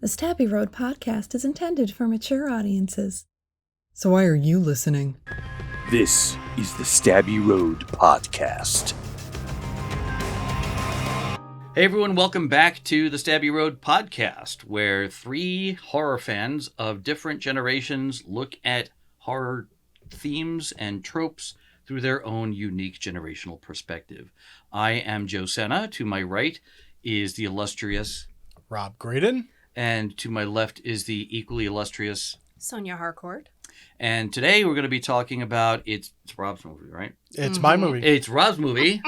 The Stabby Road podcast is intended for mature audiences. So why are you listening? This is the Stabby Road podcast. Hey everyone, welcome back to the Stabby Road podcast, where three horror fans of different generations look at horror themes and tropes through their own unique generational perspective. I am Joe Senna. To my right is the illustrious Rob Graydon. And to my left is the equally illustrious Sonia Harcourt. And today we're going to be talking about, it's Rob's movie, right? It's my movie. It's Rob's movie.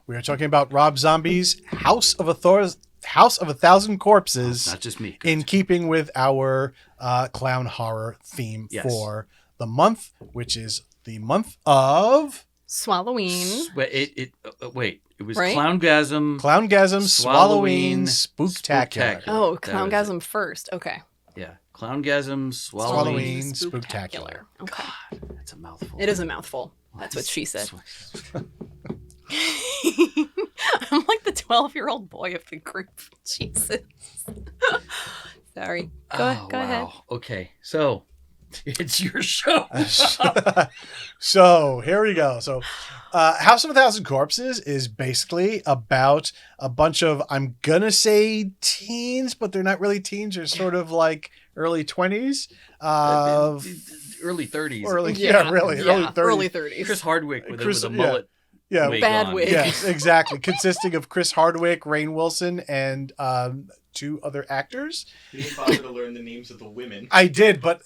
We are talking about Rob Zombie's House of a Thousand Corpses. Not just me. In keeping with our clown horror theme for the month, which is the month of Swalloween. Wait, it was Right? Clowngasm, Swalloween, Spooktacular. Oh, Clowngasm first. Okay. Yeah, Clowngasm, Swalloween. Swalloween, Spooktacular. Okay. That's a mouthful. It is a mouthful. That's what she said. That's- I'm like the 12-year-old boy of the group. Jesus. Sorry. Go ahead. Okay, so it's your show. So here we go. So House of a Thousand Corpses is basically about a bunch of, I'm going to say teens, but they're not really teens. They're sort of like early 20s. Early 30s. Early 30s. Early 30s. Chris Hardwick with a yeah. mullet. Yeah, wig bad on. wig. Yes, exactly. Consisting of Chris Hardwick, Rainn Wilson, and two other actors. You didn't bother to learn the names of the women. I did, but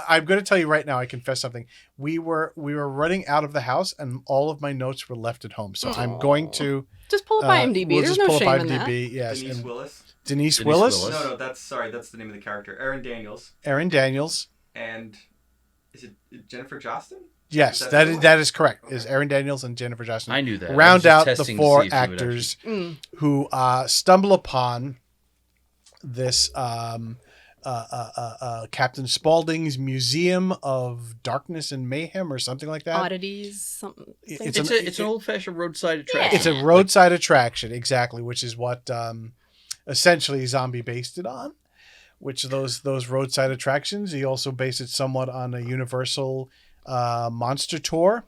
I'm going to tell you right now, I confess something. We were running out of the house, and all of my notes were left at home. So I'm going to... Just pull up IMDb. We'll There's just no pull shame up in that. IMDb, yes. Denise and Willis. Denise Denise Willis? Willis. No, that's the name of the character. Erin Daniels. Erin Daniels. And is it Jennifer Jostin? Yes, Is that is correct. Okay. Is Erin Daniels and Jennifer Jostin. I knew that. I was Round just out the testing to four see if you would actors who stumble upon this Captain Spaulding's Museum of Darkness and Mayhem or something like that. Oddities. Something. It's an old-fashioned roadside attraction. It's a roadside attraction, exactly, which is what essentially Zombie based it on. Which those roadside attractions, he also based it somewhat on a Universal monster tour.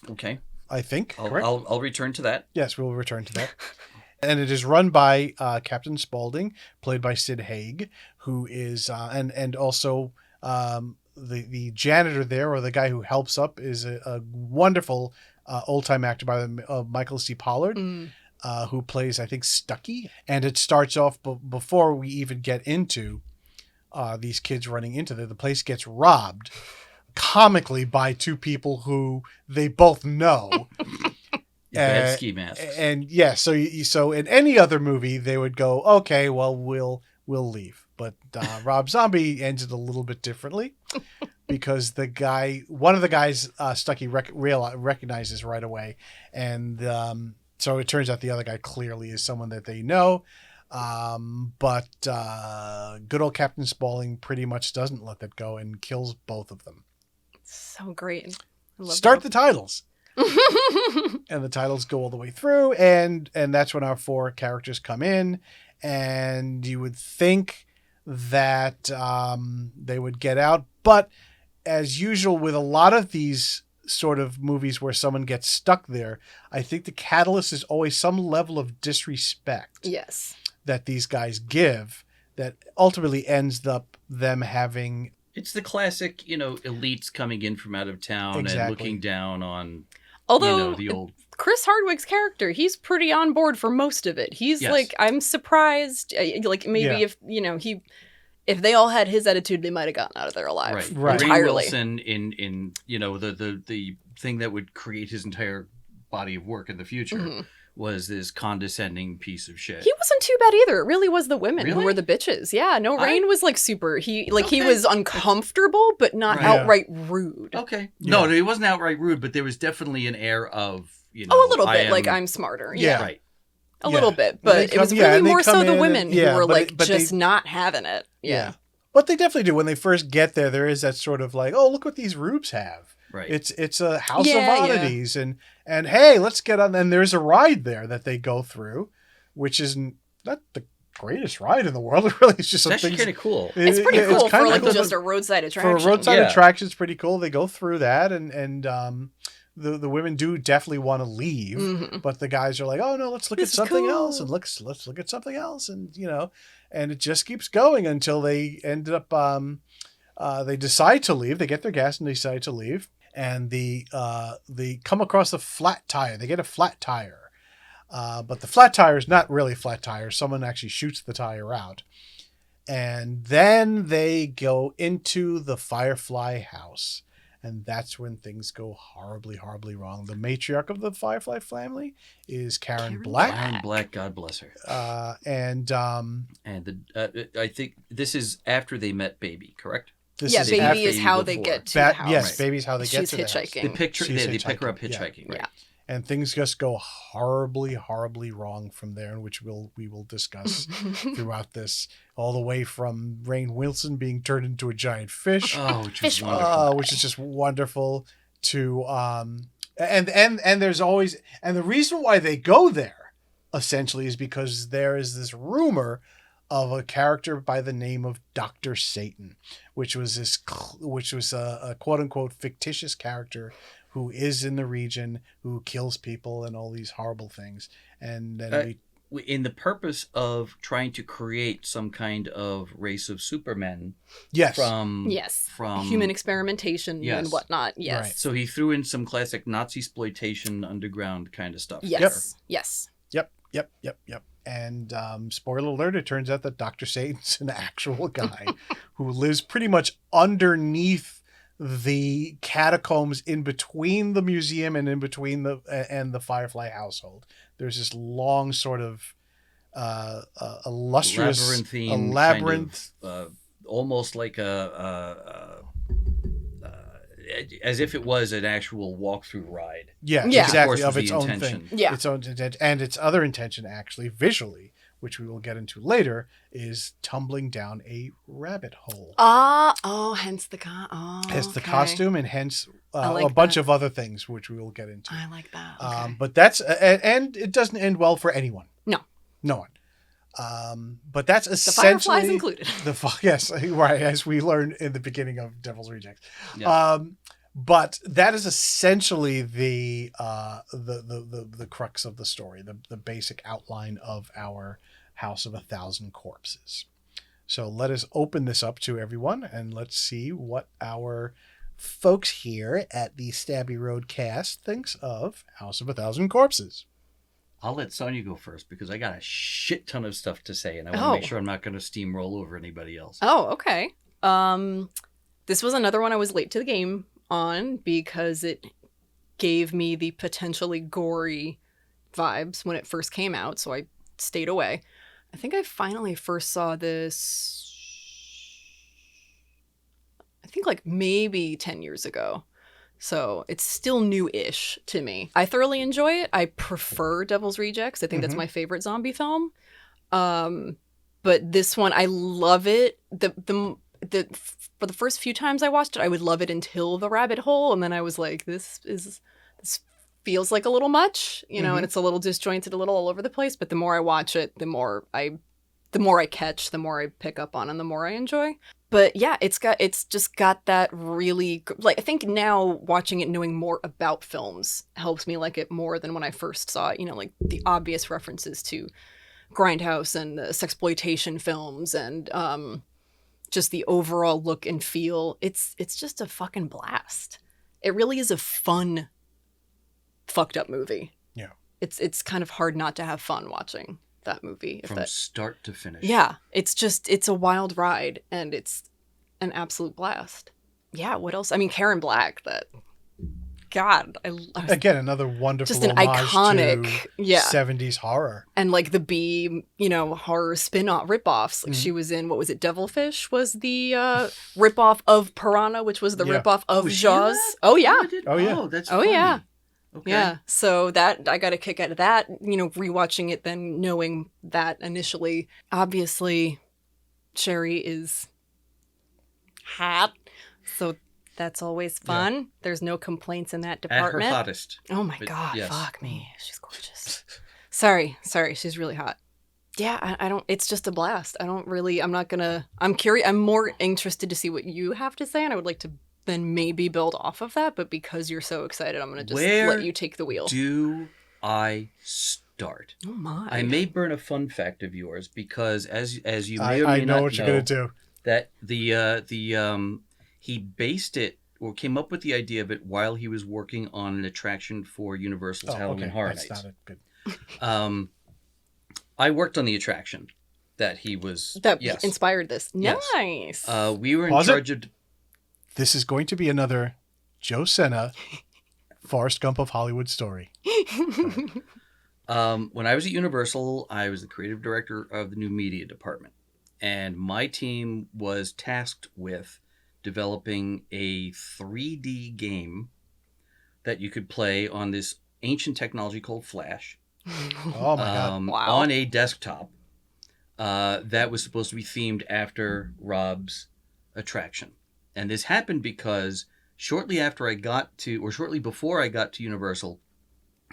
Okay. I think. I'll return to that. Yes, we'll return to that. And it is run by Captain Spaulding, played by Sid Haig, who is and also the janitor there, or the guy who helps up, is a wonderful old time actor by the Michael C. Pollard. Who plays, I think, Stucky. And it starts off before we even get into these kids running into the place gets robbed comically by two people who they both know. Bad ski masks. And yeah, so in any other movie, they would go, okay, well, we'll leave. But Rob Zombie ends it a little bit differently because one of the guys, Stucky recognizes right away. And so it turns out the other guy clearly is someone that they know. But good old Captain Spaulding pretty much doesn't let that go and kills both of them. So great. I love Start that. the titles. And the titles go all the way through. And that's when our four characters come in. And you would think that they would get out. But as usual with a lot of these sort of movies where someone gets stuck there, I think the catalyst is always some level of disrespect Yes. that these guys give that ultimately ends up them having... It's the classic, elites coming in from out of town and Exactly. looking down on, Although the old... Chris Hardwick's character, he's pretty on board for most of it. He's Yes. like, I'm surprised. Like maybe if they all had his attitude, they might have gotten out of there alive. Right. Rainn Entirely. Wilson in the thing that would create his entire body of work in the future was this condescending piece of shit. He wasn't too bad either. It really was the women who Really? were the bitches. Yeah, no, Rainn was like super. He Okay. was uncomfortable, but not Right. outright rude. Okay. Yeah. No, he wasn't outright rude, but there was definitely an air of, A little bit, like I'm smarter. Yeah. Right. A little bit, but They it was come- yeah, really and they more so come the in women and- who yeah, were but like it- but just they- not having it. Yeah. But they definitely do. When they first get there is that sort of like, oh, look what these rubes have. Right. It's a house Yeah, of oddities, and hey, let's get on. And there's a ride there that they go through, which is not the greatest ride in the world. It really is just It's some actually things. kind of cool. It's pretty cool for kinda like cool. just a roadside For attraction. a roadside Yeah. attraction, it's pretty cool. They go through that, and the women do definitely want to leave, Mhm. but the guys are like, oh no, let's look This at is something cool. else, and let's look at something else, and and it just keeps going until they ended up they decide to leave. They get their gas and they decide to leave, and they come across a flat tire. They get a flat tire, but the flat tire is not really a flat tire. Someone actually shoots the tire out. And then they go into the Firefly house. And that's when things go horribly, horribly wrong. The matriarch of the Firefly family is Karen Black. Karen Black, God bless her. And I think this is after they met Baby, correct? this Yeah, is baby after- is how they before. get to the house. Yes, Right. baby's how they get She's to the house. hitchhiking. They picture She's they pick her up hitchhiking, hitchhiking, Yeah. right? And things just go horribly, horribly wrong from there, which we will discuss throughout this, all the way from Rainn Wilson being turned into a giant fish. Oh, which was Fish wonderful. Which is just wonderful to and there's always, and the reason why they go there essentially is because there is this rumor of a character by the name of Dr. Satan, which was a quote unquote fictitious character who is in the region, who kills people and all these horrible things. And then In the purpose of trying to create some kind of race of supermen yes, from Human experimentation Yes. and whatnot. Yes. Right. So he threw in some classic Nazi exploitation underground kind of stuff. Yes. Yes. Yep. And spoiler alert, it turns out that Dr. Satan's an actual guy who lives pretty much underneath the catacombs in between the museum and in between the Firefly household. There's this long sort of illustrious labyrinthine labyrinth. kind of, almost like as if it was an actual walkthrough ride. Yeah, Yeah. Of course exactly, was of its the own intention. thing. Yeah. Its own intent, and its other intention actually visually, which we will get into later, is tumbling down a rabbit hole. Hence the Hence the okay. costume, and hence I like a bunch that. of other things, which we will get into. I like that. Okay. But that's and it doesn't end well for anyone. No one. But that's the essentially Fireflies included. yes, right, as we learned in the beginning of Devil's Rejects. Yeah. But that is essentially the crux of the story, the basic outline of our House of 1,000 Corpses. So let us open this up to everyone and let's see what our folks here at the Stabby Road cast thinks of House of 1,000 Corpses. I'll let Sonia go first because I got a shit ton of stuff to say, and I want to make sure I'm not going to steamroll over anybody else. Oh, okay. This was another one I was late to the game on because it gave me the potentially gory vibes when it first came out, so I stayed away. I think I finally first saw this, I think like maybe 10 years ago. So it's still new-ish to me. I thoroughly enjoy it. I prefer Devil's Rejects. I think that's my favorite zombie film. But this one, I love it. For the first few times I watched it, I would love it until the rabbit hole, and then I was like, this feels like a little much, and it's a little disjointed, a little all over the place. But the more I watch it, the more I catch, the more I pick up on, and the more I enjoy. But yeah, it's just got that really, like, I think now watching it, knowing more about films helps me like it more than when I first saw it. Like the obvious references to Grindhouse and the sexploitation films and just the overall look and feel. It's just a fucking blast. It really is a fun, fucked up movie. Yeah. It's kind of hard not to have fun watching that movie. From start to finish. Yeah, it's a wild ride and it's an absolute blast. Yeah, what else? I mean, Karen Black, God, I was Again, another wonderful just an homage iconic, to yeah. 70s horror. And like the B, horror spin-off ripoffs. Like she was in, what was it, Devilfish was the ripoff of Piranha, which was the Yeah. ripoff of Was she Jaws. in that? Oh yeah. Oh, yeah. Oh, that's Oh, funny. yeah. Okay. Yeah, so that I got a kick out of that, rewatching it, then knowing that initially. Obviously, Sherry is hot, so that's always fun. Yeah. There's no complaints in that department. At her hottest. Oh my But God, yes. fuck me. She's gorgeous. Sorry, she's really hot. Yeah, I don't. It's just a blast. I'm curious. I'm more interested to see what you have to say, and I would like to then maybe build off of that. But because you're so excited, I'm gonna just let you take the wheel. Do I start? Oh my! I may burn a fun fact of yours because as you may or may I not know what you're gonna do. that he based it or came up with the idea of it while he was working on an attraction for Universal's Halloween Horror Nights. That's not good. I worked on the attraction that he was inspired this. Yes. Nice. We were in Pause charge of. This is going to be another Joe Senna, Forrest Gump of Hollywood story. When I was at Universal, I was the creative director of the new media department, and my team was tasked with developing a 3D game that you could play on this ancient technology called Flash. Oh my God. Wow. On a desktop that was supposed to be themed after Rob's attraction. And this happened because shortly before I got to Universal,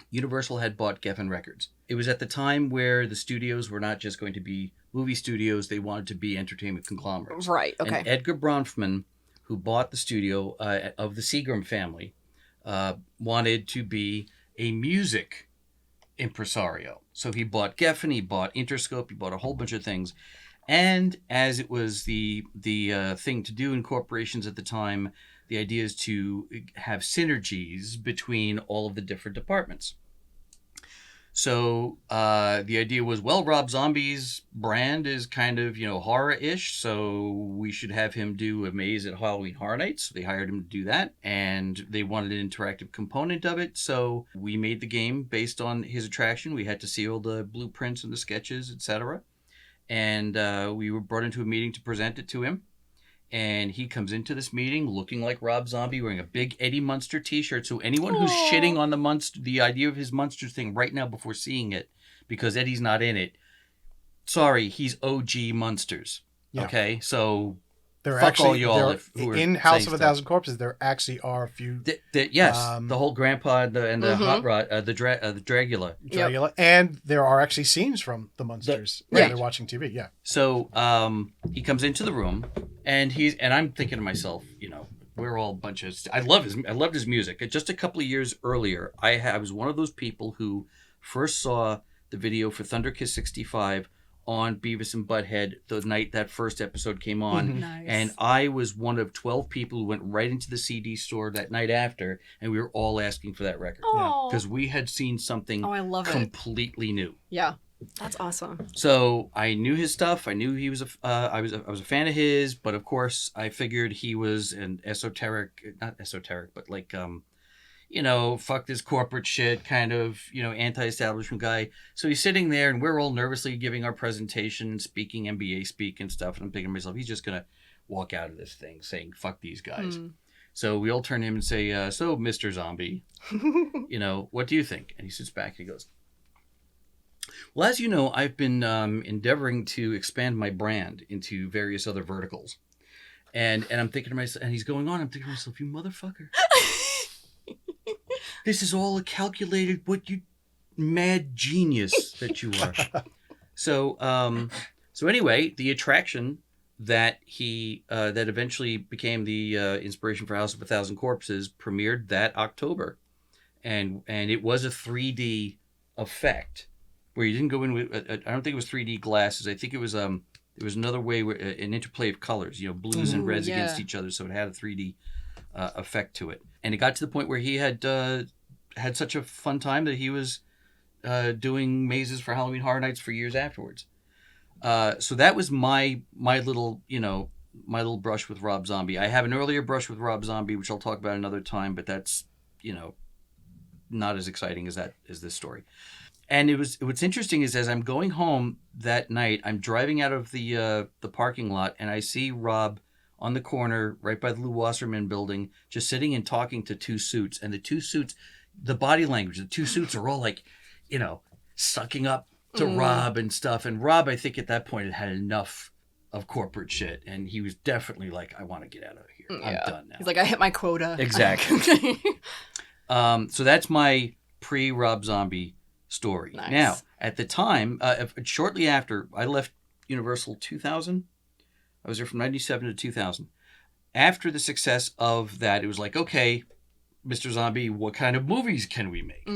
Universal had bought Geffen Records. It was at the time where the studios were not just going to be movie studios, they wanted to be entertainment conglomerates. Right, okay. And Edgar Bronfman, who bought the studio of the Seagram family, wanted to be a music impresario. So he bought Geffen, he bought Interscope, he bought a whole bunch of things. And as it was the thing to do in corporations at the time, the idea is to have synergies between all of the different departments. So the idea was, well, Rob Zombie's brand is kind of, horror-ish, so we should have him do a maze at Halloween Horror Nights. So they hired him to do that, and they wanted an interactive component of it, so we made the game based on his attraction. We had to see all the blueprints and the sketches, etc. And we were brought into a meeting to present it to him. And he comes into this meeting looking like Rob Zombie, wearing a big Eddie Munster t-shirt. So anyone who's shitting on the idea of his Munster thing right now before seeing it, because Eddie's not in it, sorry, he's OG Munsters. Yeah. Okay? So There fuck actually, all y'all who are in House of a saying Thousand Corpses, there actually are a few. Yes, the whole grandpa and the hot rod, the Dragula. Dragula, and there are actually scenes from the Munsters when they're watching TV. Yeah. So he comes into the room, and I'm thinking to myself, we're all a bunch of. I loved his music. Just a couple of years earlier, I was one of those people who first saw the video for Thunder Kiss 65 on Beavis and Butthead the night that first episode came on. Nice. And I was one of 12 people who went right into the CD store that night after, and we were all asking for that record. Because we had seen something completely new. Yeah, that's awesome. So I knew his stuff. I knew he was I was a fan of his, but of course I figured he was an not esoteric, but like fuck this corporate shit kind of, anti-establishment guy. So he's sitting there and we're all nervously giving our presentation, speaking MBA speak and stuff. And I'm thinking to myself, he's just going to walk out of this thing saying, fuck these guys. So we all turn to him and say, so Mr. Zombie, what do you think? And he sits back and he goes, well, as you know, I've been endeavoring to expand my brand into various other verticals. And I'm thinking to myself, and he's going on, I'm thinking to myself, you motherfucker. This is all a calculated, what you mad genius that you are. So anyway, the attraction that that eventually became the inspiration for House of a Thousand Corpses premiered that October, and it was a 3D effect where you didn't go in with. I don't think it was 3D glasses. I think it was another way where an interplay of colors, blues and reds against each other, so it had a 3D effect to it. And it got to the point where he had such a fun time that he was doing mazes for Halloween Horror Nights for years afterwards. So that was my little brush with Rob Zombie. I have an earlier brush with Rob Zombie, which I'll talk about another time, but that's not as exciting as this story. And what's interesting is as I'm going home that night, I'm driving out of the parking lot and I see Rob on the corner right by the Lou Wasserman building, just sitting and talking to two suits. And the two suits, the body language, the two suits are all like, sucking up to Rob and stuff. And Rob, I think at that point had enough of corporate shit. And he was definitely like, I want to get out of here. I'm done now. He's like, I hit my quota. Exactly. So that's my pre-Rob Zombie story. Nice. Now, at the time, shortly after I left Universal 2000, I was there from 97 to 2000. After the success of that, it was like, okay, Mr. Zombie, what kind of movies can we make?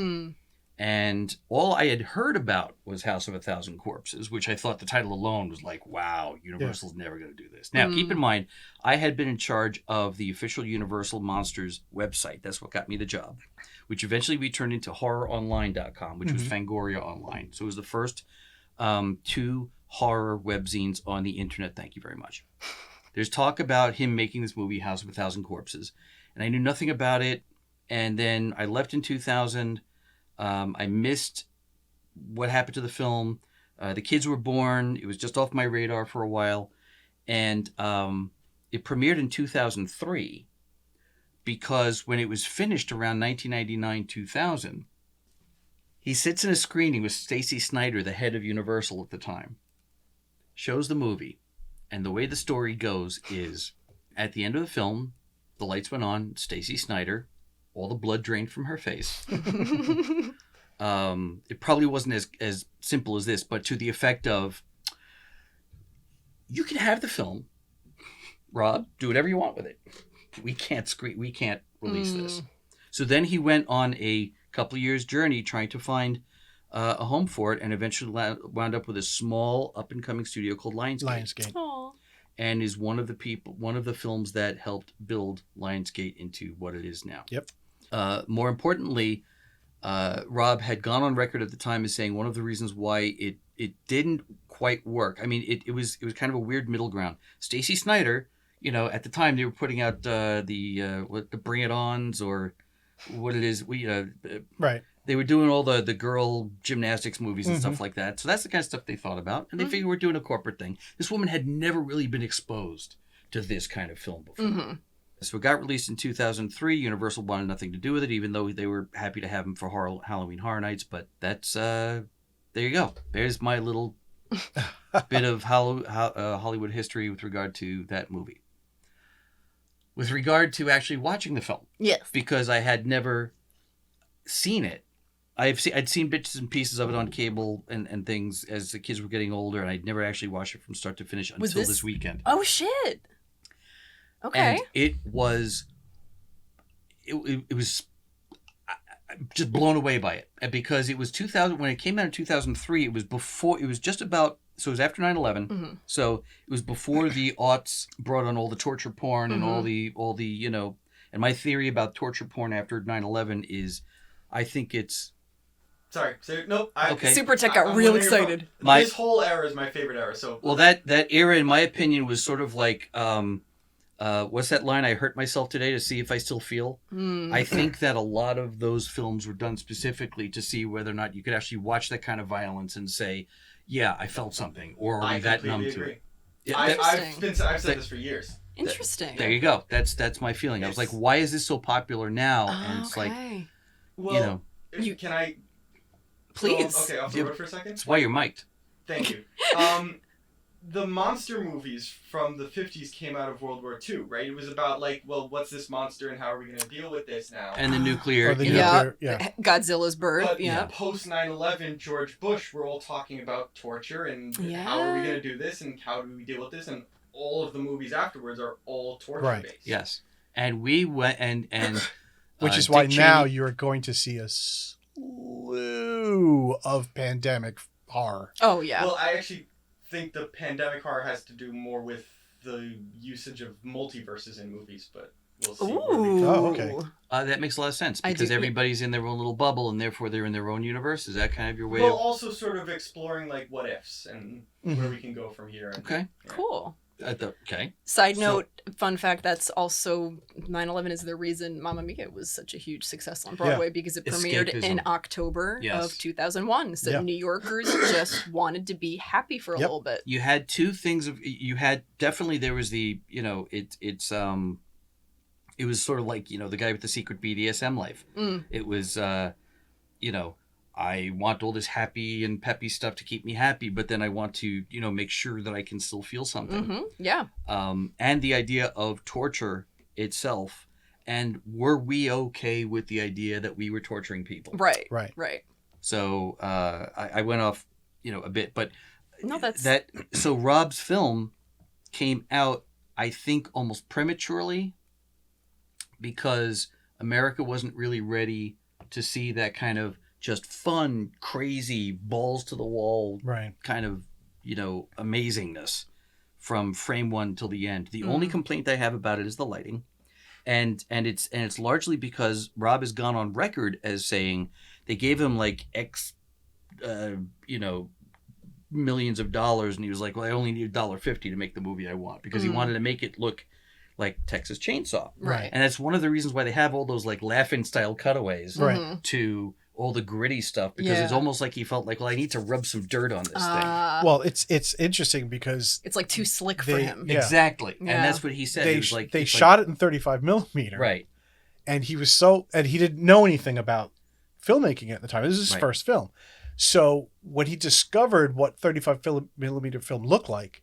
And all I had heard about was House of a Thousand Corpses, which I thought the title alone was like, wow, Universal's never going to do this. Now, keep in mind, I had been in charge of the official Universal Monsters website. That's what got me the job, which eventually we turned into HorrorOnline.com, which was Fangoria Online. So it was the first 2 horror webzines on the internet. Thank you very much. There's talk about him making this movie, House of a Thousand Corpses, and I knew nothing about it. And then I left in 2000. I missed what happened to the film. The kids were born. It was just off my radar for a while. And it premiered in 2003 because when it was finished around 1999-2000, he sits in a screening with Stacy Snyder, the head of Universal at the time, shows the movie. And the way the story goes is at the end of the film, the lights went on, Stacy Snyder, all the blood drained from her face. It probably wasn't as simple as this, but to the effect of, you can have the film, Rob, do whatever you want with it. We can't release this. So then he went on a couple of years journey trying to find a home for it, and eventually wound up with a small up-and-coming studio called Lionsgate. Aww. And is one of the films that helped build Lionsgate into what it is now. Yep. More importantly, Rob had gone on record at the time as saying one of the reasons why it didn't quite work. I mean, it was kind of a weird middle ground. Stacy Snyder, at the time they were putting out the Bring It Ons, or what it is, right. They were doing all the girl gymnastics movies and stuff like that. So that's the kind of stuff they thought about. And they figured we're doing a corporate thing. This woman had never really been exposed to this kind of film before. So it got released in 2003. Universal wanted nothing to do with it, even though they were happy to have him for Halloween Horror Nights. But that's, there you go. There's my little bit of Hollywood history with regard to that movie. With regard to actually watching the film. Yes. Because I had never seen it. I'd seen bits and pieces of it on cable and things as the kids were getting older, and I'd never actually watched it from start to finish until this weekend. Oh, shit. Okay. And it was just blown away by it, because it was 2000 when it came out in 2003. It was just about, so it was after 9/11. So it was before the aughts brought on all the torture porn and all the and my theory about torture porn after 9/11 is, I think it's. Sorry. So, nope. Okay. Super Tech got real excited. This whole era is my favorite era. So. Well, that era, in my opinion, was sort of like, what's that line? I hurt myself today to see if I still feel. I think that a lot of those films were done specifically to see whether or not you could actually watch that kind of violence and say, yeah, I felt something, or are we that numb to it? Yeah, I've said this for years. Interesting. There you go. That's my feeling. I was like, why is this so popular now? And it's like, well, can I? Please. Okay, off the road for a second. That's why you're mic'd. Thank you. The monster movies from the 50s came out of World War II, right? It was about like, well, what's this monster and how are we going to deal with this now? And the nuclear. Godzilla's bird. But post 9/11, George Bush, we're all talking about torture and how are we going to do this and how do we deal with this, and all of the movies afterwards are all torture based. Yes, and we went and which is why now you're going to see a slew of pandemic horror. Oh yeah. Well, I actually think the pandemic horror has to do more with the usage of multiverses in movies, but we'll see. Oh, okay. That makes a lot of sense, because everybody's in their own little bubble, and therefore they're in their own universe. Is that kind of your way? Well, also sort of exploring like what ifs and where we can go from here. And, okay. Yeah. Cool. Okay. Side note, fun fact, that's also 9/11 is the reason Mamma Mia was such a huge success on Broadway, because it premiered in October of 2001. So New Yorkers just wanted to be happy for a little bit. You had two things there was the, it was sort of like, the guy with the secret BDSM life. It was, I want all this happy and peppy stuff to keep me happy, but then I want to, make sure that I can still feel something. Yeah. And the idea of torture itself, and were we okay with the idea that we were torturing people? Right. So I went off, a bit, but No, that's so Rob's film came out, I think, almost prematurely because America wasn't really ready to see that kind of just fun, crazy, balls to the wall kind of, amazingness from frame one till the end. The only complaint I have about it is the lighting. And it's largely because Rob has gone on record as saying they gave him like X millions of dollars, and he was like, well, I only need $1.50 to make the movie I want, because he wanted to make it look like Texas Chainsaw. Right. And that's one of the reasons why they have all those like laughing style cutaways to all the gritty stuff, because it's almost like he felt like, well, I need to rub some dirt on this thing. Well, it's interesting because it's like too slick for him. Yeah. Exactly. Yeah. And that's what he said. They, He was like, they it's shot it in 35 millimeter. Right. And he didn't know anything about filmmaking at the time. This is his first film. So when he discovered what 35 millimeter film looked like,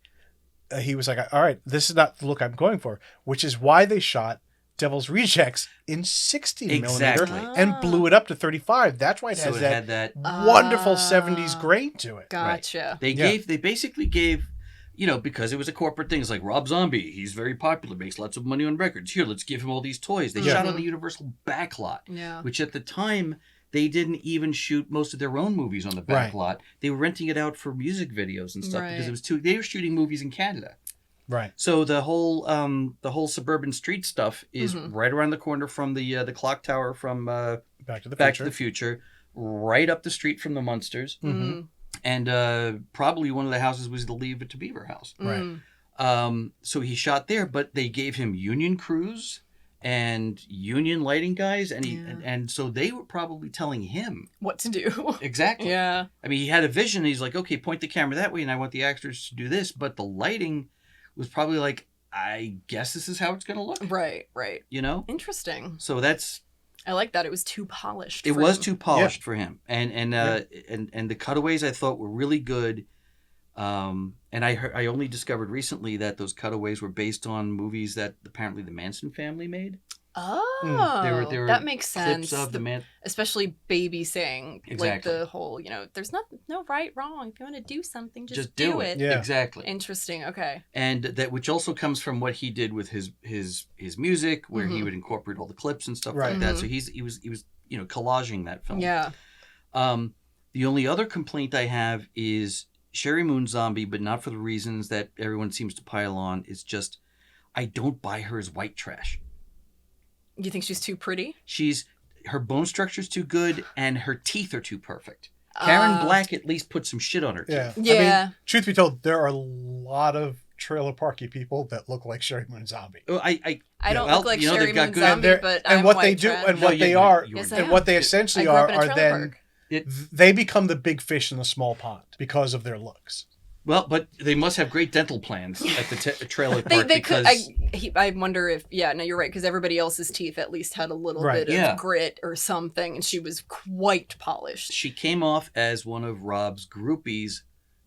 he was like, all right, this is not the look I'm going for, which is why they shot Devil's Rejects in 60 millimeter and blew it up to 35. That's why it has that wonderful 70s grain to it. Gotcha. Right. They basically gave, because it was a corporate thing. It's like Rob Zombie, he's very popular, makes lots of money on records. Here, let's give him all these toys. They shot on the Universal backlot, which at the time they didn't even shoot most of their own movies on the backlot. They were renting it out for music videos and stuff because it was they were shooting movies in Canada. Right. So the whole suburban street stuff is right around the corner from the clock tower from Back to the Future, right up the street from the Munsters. And probably one of the houses was the Leave It to Beaver house. Right. So he shot there, but they gave him union crews and union lighting guys, and so they were probably telling him what to do. Exactly. Yeah. I mean, he had a vision. He's like, okay, point the camera that way, and I want the actors to do this. But the lighting was probably like, I guess this is how it's going to look. Right. Interesting. So that's. I like that. It was too polished. It was too polished for him, and the cutaways I thought were really good. And I only discovered recently that those cutaways were based on movies that apparently the Manson family made. Oh, they were that makes sense. Clips of especially Baby saying, exactly. like the whole, there's no right, wrong. If you want to do something, just do it. Yeah. Exactly. Interesting. Okay. And that, which also comes from what he did with his music, where he would incorporate all the clips and stuff like that. So he was collaging that film. Yeah. The only other complaint I have is Sherry Moon Zombie, but not for the reasons that everyone seems to pile on. It's just, I don't buy her as white trash. You think she's too pretty? Her bone structure's too good, and her teeth are too perfect. Karen Black at least put some shit on her teeth. Yeah. I mean, truth be told, there are a lot of trailer parky people that look like Sherry Moon Zombie. I don't look like Sherry Moon Zombie, but and I'm what white they do trash. and what they are Yes, and what they essentially are then park. they become the big fish in the small pond because of their looks. Well, but they must have great dental plans at the trailer park. They because... could. I wonder if. Yeah, no, you're right, because everybody else's teeth at least had a little bit of grit or something, and she was quite polished. She came off as one of Rob's groupies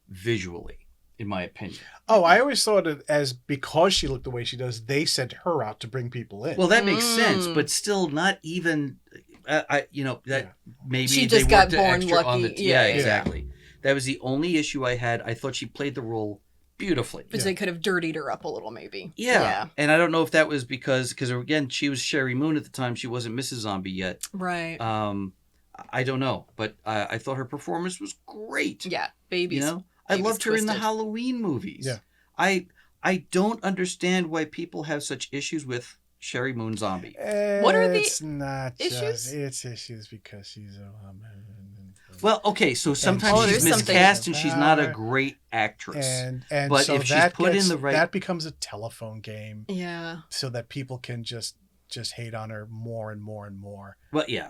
visually, in my opinion. Oh, I always thought it as because she looked the way she does, they sent her out to bring people in. Well, that makes sense, but still not even. Maybe she they just got worked born extra lucky. on the exactly. That was the only issue I had. I thought she played the role beautifully. But they could have dirtied her up a little, maybe. Yeah. And I don't know if that was because again, she was Sherry Moon at the time. She wasn't Mrs. Zombie yet. Right. I don't know, but I thought her performance was great. Yeah, babies. I loved her in the Halloween movies. Yeah. I don't understand why people have such issues with Sherry Moon Zombie. What are the It's not issues? It's issues because she's a well, okay, so sometimes she's miscast and she's not a great actress. And but so if she's put in the right, that becomes a telephone game. Yeah. So that people can just hate on her more and more and more. Well, yeah.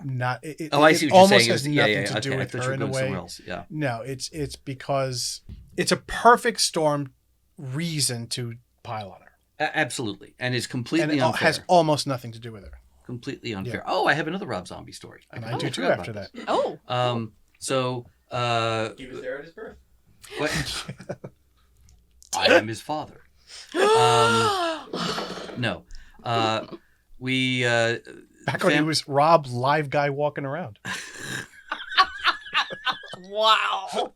I see what you're saying. Has nothing yeah. to do with her in a way. Else. Yeah. No, it's because it's a perfect storm reason to pile on her. Absolutely, and it's completely unfair. Has almost nothing to do with her. Completely unfair. Yeah. Oh, I have another Rob Zombie story. And I do too after that. Oh. So he was there at his birth. What? I am his father. No. We back when he was Rob, live guy walking around. Wow.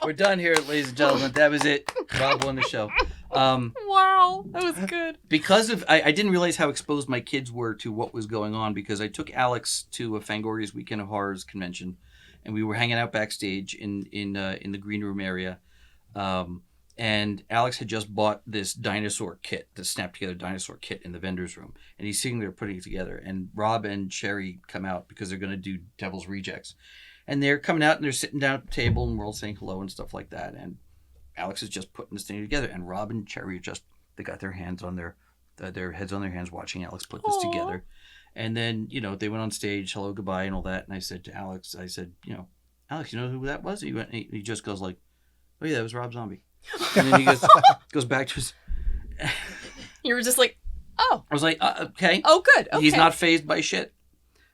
We're done here, ladies and gentlemen. That was it. Rob won the show. Wow, that was good. Because of I didn't realize how exposed my kids were to what was going on because I took Alex to a Fangoria's Weekend of Horrors convention, and we were hanging out backstage in the green room area, and Alex had just bought this dinosaur kit, the snap together dinosaur kit in the vendor's room, and he's sitting there putting it together. And Rob and Sherry come out because they're going to do Devil's Rejects, and they're coming out and they're sitting down at the table and we're all saying hello and stuff like that, and Alex is just putting this thing together, and Rob and Cherry they got their hands on their heads on their hands watching Alex put this together. And then, they went on stage, hello, goodbye, and all that. And I said to Alex, Alex, you know who that was? He just goes like, oh yeah, that was Rob Zombie. And then he goes back to his... You were just like, oh. I was like, okay. Oh, good. Okay. He's not fazed by shit.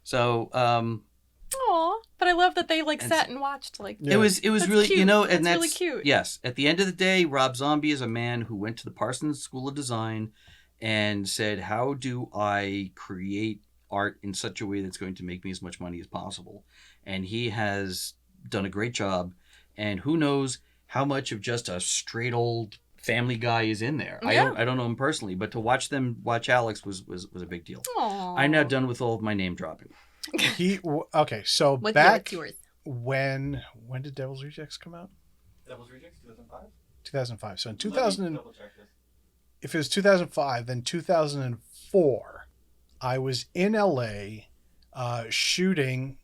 So, Aw, but I love that they sat and watched. It was That's really cute. and that's really cute. Yes, at the end of the day, Rob Zombie is a man who went to the Parsons School of Design and said, "How do I create art in such a way that's going to make me as much money as possible?" And he has done a great job. And who knows how much of just a straight old family guy is in there? Yeah. I don't know him personally, but to watch Alex was a big deal. Aww. I'm now done with all of my name dropping. So What's back yours? when did Devil's Rejects come out? Devil's Rejects 2005. 2005. So in Let me 2000, double check this. if it was 2005, then 2004, I was in LA shooting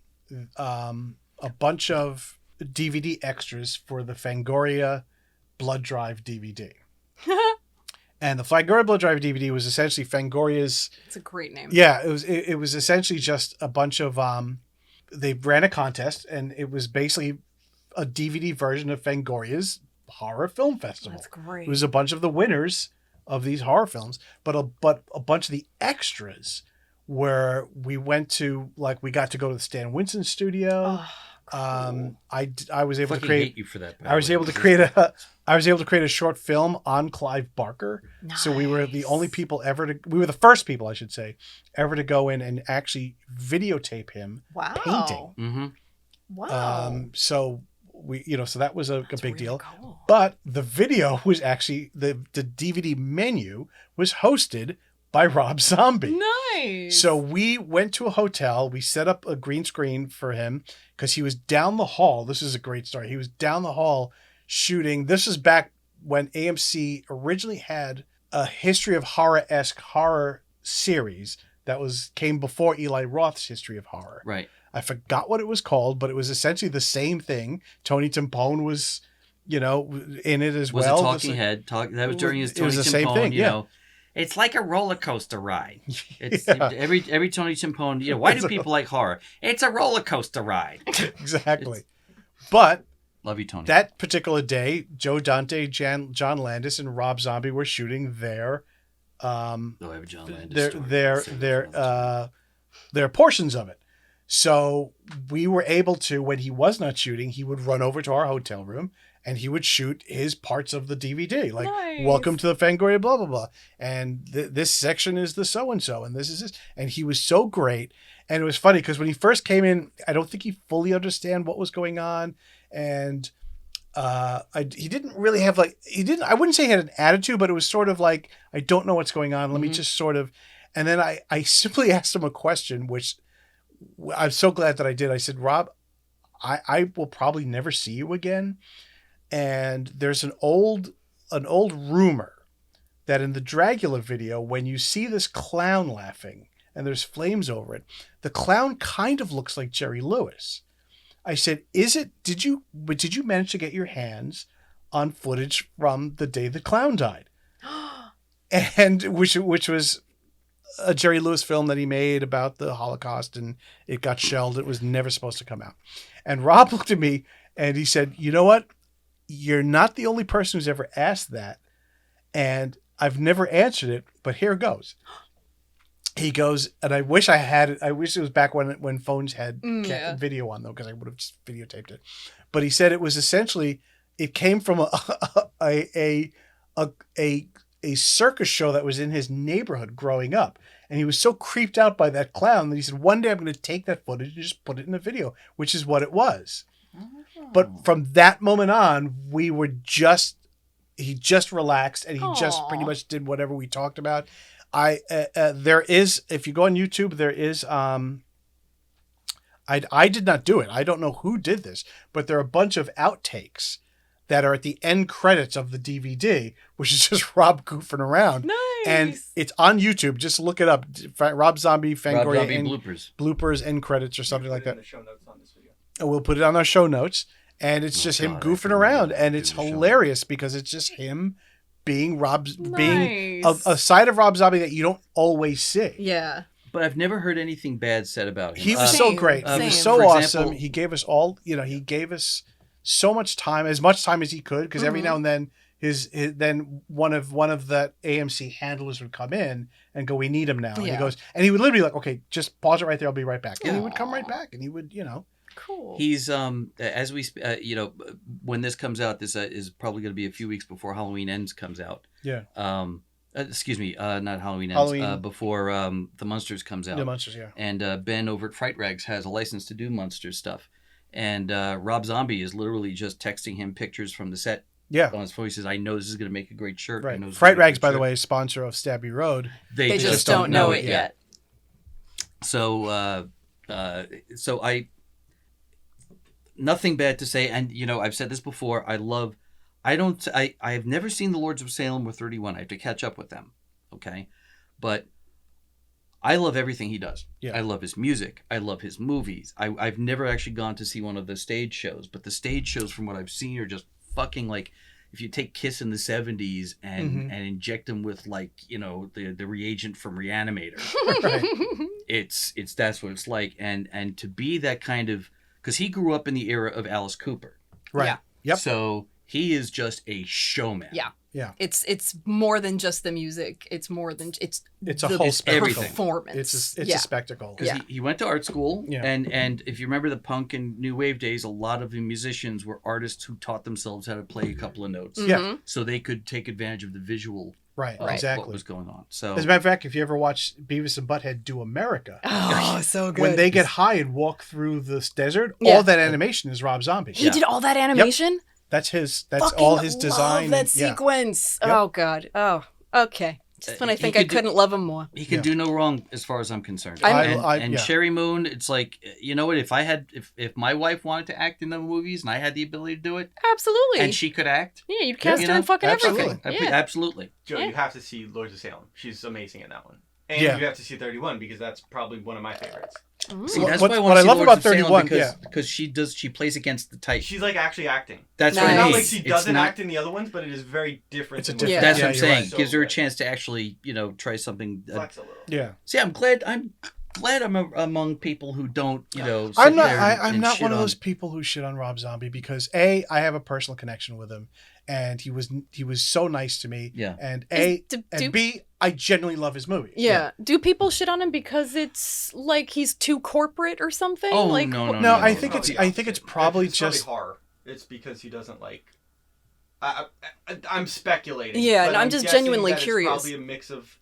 a bunch of DVD extras for the Fangoria Blood Drive DVD. And the Fangoria Blood Drive DVD was essentially Fangoria's... It's a great name. Yeah, it was essentially just a bunch of... they ran a contest, and it was basically a DVD version of Fangoria's Horror Film Festival. That's great. It was a bunch of the winners of these horror films, but a bunch of the extras where we went to, we got to go to the Stan Winston studio. Oh, cool. I was able to Fucking create... hate you for that. I was able to create a short film on Clive Barker. Nice. So we were the only people we were the first people, I should say, ever to go in and actually videotape him painting. Mm-hmm. Wow. So we, so that was a big really deal. cool. But the video was actually the DVD menu was hosted by Rob Zombie. Nice. So we went to a hotel. We set up a green screen for him because he was down the hall. This is a great story. He was down the hall shooting. This is back when AMC originally had a History of Horror-esque horror series that came before Eli Roth's History of Horror. Right. I forgot what it was called, but it was essentially the same thing. Tony Timpone was, in it as Was well. a talking head. That was during his Tony It was the Timpone, same thing, yeah. It's like a roller coaster ride. It's Yeah. every Tony Timpone. Why do people like horror? It's a roller coaster ride. Exactly. But Love you, Tony. that particular day, Joe Dante, John Landis, and Rob Zombie were shooting their I have a John Landis story. their portions of it. So we were able to, when he was not shooting, he would run over to our hotel room and he would shoot his parts of the DVD. Like, Nice. welcome to the Fangoria, blah, blah, blah. And this section is the so-and-so, and this is this. And he was so great. And it was funny because when he first came in, I don't think he fully understood what was going on. And he didn't really have I wouldn't say he had an attitude, but it was sort of like, I don't know what's going on. Let me just sort of, and then I simply asked him a question, which I'm so glad that I did. I said, Rob, I will probably never see you again. And there's an old rumor that in the Dracula video, when you see this clown laughing and there's flames over it, the clown kind of looks like Jerry Lewis. I said, did you manage to get your hands on footage from the day the clown died? And which was a Jerry Lewis film that he made about the Holocaust, and it got shelved. It was never supposed to come out. And Rob looked at me and he said, you know what? You're not the only person who's ever asked that. And I've never answered it, but here goes. He goes, and I wish I had it. I wish it was back when phones had video on, though, because I would have just videotaped it. But he said it was essentially, it came from a circus show that was in his neighborhood growing up. And he was so creeped out by that clown that he said, one day I'm going to take that footage and just put it in a video, which is what it was. But from that moment on, he just relaxed and he just pretty much did whatever we talked about. There is, if you go on YouTube, there is, I did not do it. I don't know who did this, but there are a bunch of outtakes that are at the end credits of the DVD, which is just Rob goofing around. Nice. And it's on YouTube. Just look it up. Rob Zombie, Fangoria, bloopers, end credits or something like that. In the show notes on this video. And we'll put it on our show notes. And it's just him goofing around. And it's hilarious because it's just him being being a side of Rob Zombie that you don't always see. Yeah. But I've never heard anything bad said about him. He was so great. He was so for awesome. example, He gave us all, he gave us so much time, as much time as he could, because every now and then then one of the AMC handlers would come in and go, "We need him now." And he goes, and he would literally be like, "Okay, just pause it right there. I'll be right back." And he would come right back, and he would, Cool. He's as we when this comes out, this is probably going to be a few weeks before Halloween Ends comes out. Yeah. Excuse me, not Halloween Ends. Before The Munsters comes out. The Munsters, yeah. And Ben over at Fright Rags has a license to do Munsters stuff. And Rob Zombie is literally just texting him pictures from the set. Yeah. On his phone. He says, "I know this is going to make a great shirt." Right. Fright Rags, by the way, is sponsor of Stabby Road. They just don't know it yet. So, nothing bad to say. And, I've said this before. I've never seen The Lords of Salem or 31. I have to catch up with them. Okay. But I love everything he does. Yeah. I love his music. I love his movies. I've never actually gone to see one of the stage shows, but the stage shows from what I've seen are just fucking like, if you take Kiss in the 70s and inject them with the reagent from Reanimator, it's that's what it's like. And to be that kind of, because he grew up in the era of Alice Cooper. Right. Yeah. Yep. So he is just a showman. Yeah. Yeah. It's more than just the music. It's more than it's a whole spectacle. Performance. It's a spectacle. Because he went to art school, Yeah. and if you remember the punk and new wave days, a lot of the musicians were artists who taught themselves how to play a couple of notes, so they could take advantage of the visual. Right. Of Exactly. what was going on. So, as a matter of fact, if you ever watch Beavis and Butthead Do America, Oh, so good. when they get high and walk through this desert, Yeah. all that animation is Rob Zombie. He did all that animation? That's Fucking all his design. Love that sequence. Yep. Oh God. Oh, okay. Just when I think I couldn't love him more. He can do no wrong as far as I'm concerned. I and Sherry Moon, it's like, you know what? If my wife wanted to act in the movies and I had the ability to do it, Absolutely. and she could act, Yeah, you'd cast her in fucking absolutely. everything. Yeah. Absolutely. Joe, Yeah. you have to see Lords of Salem. She's amazing in that one. And Yeah. you have to see 31 because that's probably one of my favorites. See, that's What- why I what want I to see love Lords about of Salem 31, because she plays against the type. She's like actually acting. That's Nice. what I Not mean. like she It's doesn't not- act in the other ones, but it is very different. It's a than different- That's Yeah, what I'm you're saying. right. Gives her a good. chance to actually, try something. Flex a little. Yeah. See, I'm glad I'm among people who don't, sit I'm not. there I'm and not shit one of on- those people who shit on Rob Zombie because I have a personal connection with him, and he was so nice to me. Yeah. And do- B, I genuinely love his movies. Yeah. Do people shit on him because it's like he's too corporate or something? Oh, like, no. No, I think Probably it's. I think it's probably it's just. horror. It's because he doesn't like. I'm speculating. Yeah, but and I'm just guessing genuinely that curious. It's probably a mix of.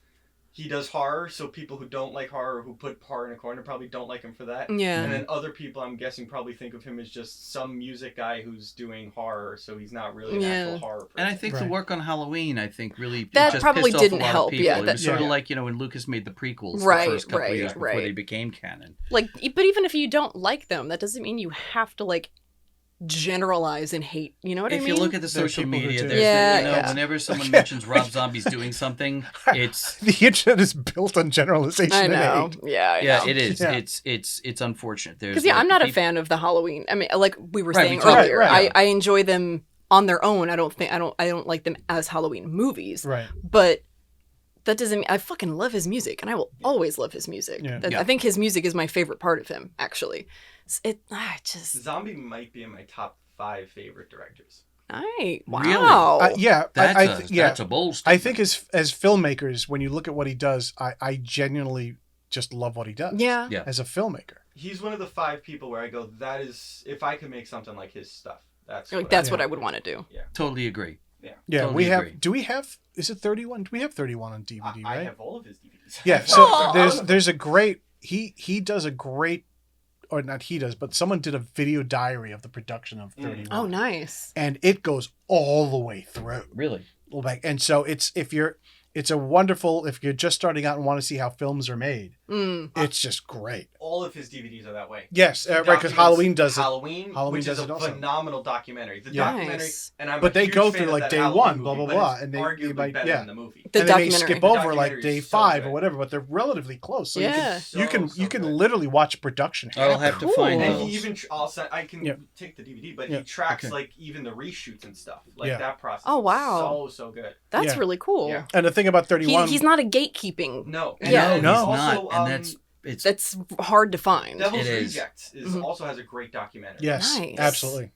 He does horror, so people who don't like horror, who put horror in a corner, probably don't like him for that. Yeah. And then other people, I'm guessing, probably think of him as just some music guy who's doing horror, so he's not really an actual horror person. And I think the Right. work on Halloween, really That just probably pissed off didn't a lot of help, people. yeah, It that- was sort Yeah. of like when Lucas made the prequels Right, the first couple of years right. before they became canon. Like, but even if you don't like them, that doesn't mean you have to like generalize and hate. You know what I If mean? you look at the There are social people who media, do. there's Yeah. whenever someone mentions Rob Zombie's doing something, it's The internet is built on generalization. I and know. hate. Yeah, I know. it is. Yeah. It's unfortunate. There's Because I'm not a people- fan of the Halloween. I mean, like we were Right, saying we talked- earlier, right. I enjoy them on their own. I don't like them as Halloween movies. Right. But that doesn't mean I fucking love his music, and I will always love his music. Yeah. That- Yeah. I think his music is my favorite part of him. Actually, just Zombie might be in my top 5 favorite directors. wow. Really? Yeah. That's a bold statement. I think as filmmakers, when you look at what he does, I genuinely just love what he does. Yeah. Yeah. As a filmmaker. He's one of the 5 people where I go, that is, if I could make something like his stuff, that's Like what that's I what would I would want to do. Totally agree. Yeah. Totally we have. agree. Do we have? Is it 31? Do we have 31 on DVD? I Right. have all of his DVDs. Yeah. So there's a great. He does a great or not he does, but someone did a video diary of the production of 31. Oh, nice. And it goes all the way through. Really? Like, and so it's a wonderful, if you're just starting out and want to see how films are made, it's just great. All of his DVDs are that way. Yes, right, because Halloween does Halloween, which does is it a also. phenomenal documentary. The Yeah. documentary, Nice. and I'm But a they huge go fan through of like that day Halloween one, movie, blah, blah, but blah, it's and they arguably might, better yeah. than the movie. The And they may documentary. skip over like documentary day is so 5 good. or whatever, but they're relatively close. So Yeah. you can good. literally watch production. I'll have to Cool. find And those. he even, I can Yeah. take the DVD, but Yeah. he tracks Okay. like even the reshoots and stuff. Like Yeah. that process. Oh, wow. So good. That's Yeah. really cool. Yeah. And the thing about 31, He's not a gatekeeping. No. Yeah. and No, he's also, not. And it's That's hard to find. Devil's It is. Rejects Mhm. also has a great documentary. yes, Nice. absolutely.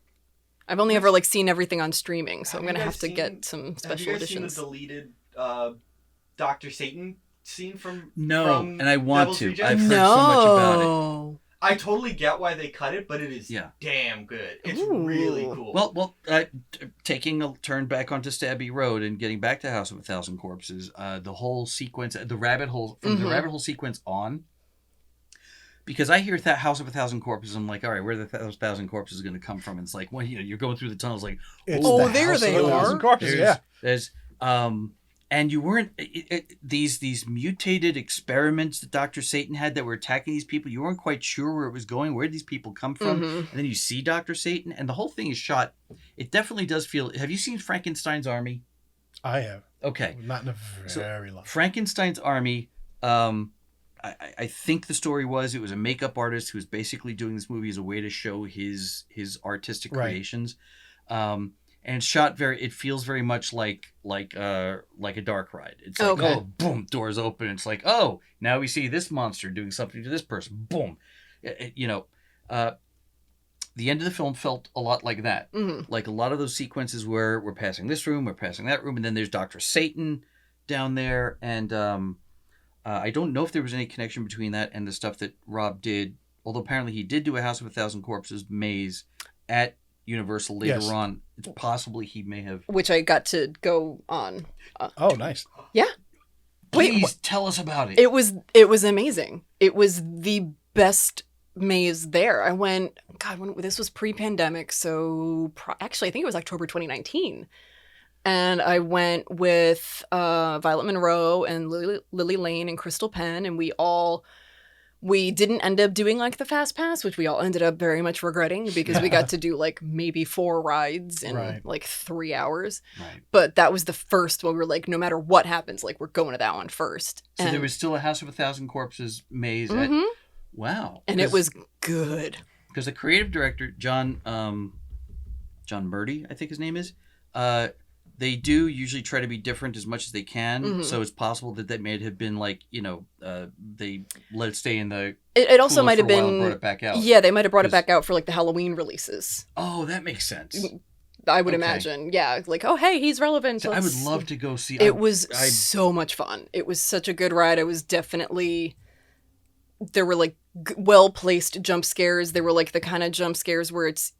I've only ever seen everything on streaming, so Have I'm you gonna guys have to seen- get some Have special you guys editions. seen the deleted Dr. Satan scene from no, from and I want Devil's to. Rejects? I've heard so much about it. No. I totally get why they cut it, but it is Yeah. damn good. It's Ooh. really cool. Well, taking a turn back onto Stabby Road and getting back to House of a Thousand Corpses, the whole sequence, the rabbit hole, from the rabbit hole sequence on, because I hear that House of a Thousand Corpses, I'm like, all right, where are the thousand corpses going to come from? And it's like, well, you're going through the tunnels, like, It's Oh, the there House they of a Thousand are. Corpses, yeah. there's and you weren't these mutated experiments that Dr. Satan had that were attacking these people. You weren't quite sure where it was going. Where did these people come from? Mhm. And then you see Dr. Satan, and the whole thing is shot. It definitely does feel. Have you seen Frankenstein's Army? I have. Okay, Not in a very long. Frankenstein's Army. I think the story was it was a makeup artist who was basically doing this movie as a way to show his artistic Right. creations. And it's shot it feels very much like a dark ride. It's like, Okay. oh, boom, doors open. It's like, oh, now we see this monster doing something to this person. Boom. The end of the film felt a lot like that. Mhm. Like a lot of those sequences where we're passing this room, we're passing that room, and then there's Dr. Satan down there. And I don't know if there was any connection between that and the stuff that Rob did, although apparently he did do a House of a Thousand Corpses maze at Universal later Yes. on. It's possibly he may have. Which I got to go on. Oh, nice. Yeah. Wait, Please tell us about it. It was amazing. It was the best maze there. I went, this was pre-pandemic, so actually I think it was October 2019. And I went with Violet Monroe and Lily Lane and Crystal Penn, and we didn't end up doing like the fast pass, which we all ended up very much regretting because we got to do like maybe 4 rides in Right. like 3 hours. Right. But that was the first one. We were like, no matter what happens, like we're going to that one first. So and, there was still a House of a Thousand Corpses maze Mhm. at. Wow. and it was good. Because the creative director, John Murdy, I think his name is, they do usually try to be different as much as they can. Mhm. So it's possible that may have been like, they let it stay in the. It also cooler might have for a while and been. brought it back out. Yeah, they might have brought it 'Cause- back out for like the Halloween releases. Oh, that makes sense. I would Okay. imagine. Yeah, like, oh, hey, he's relevant. I would let's- love to go see. It was I- so much fun. It was such a good ride. It was definitely. There were like well placed jump scares. They were like the kind of jump scares where it's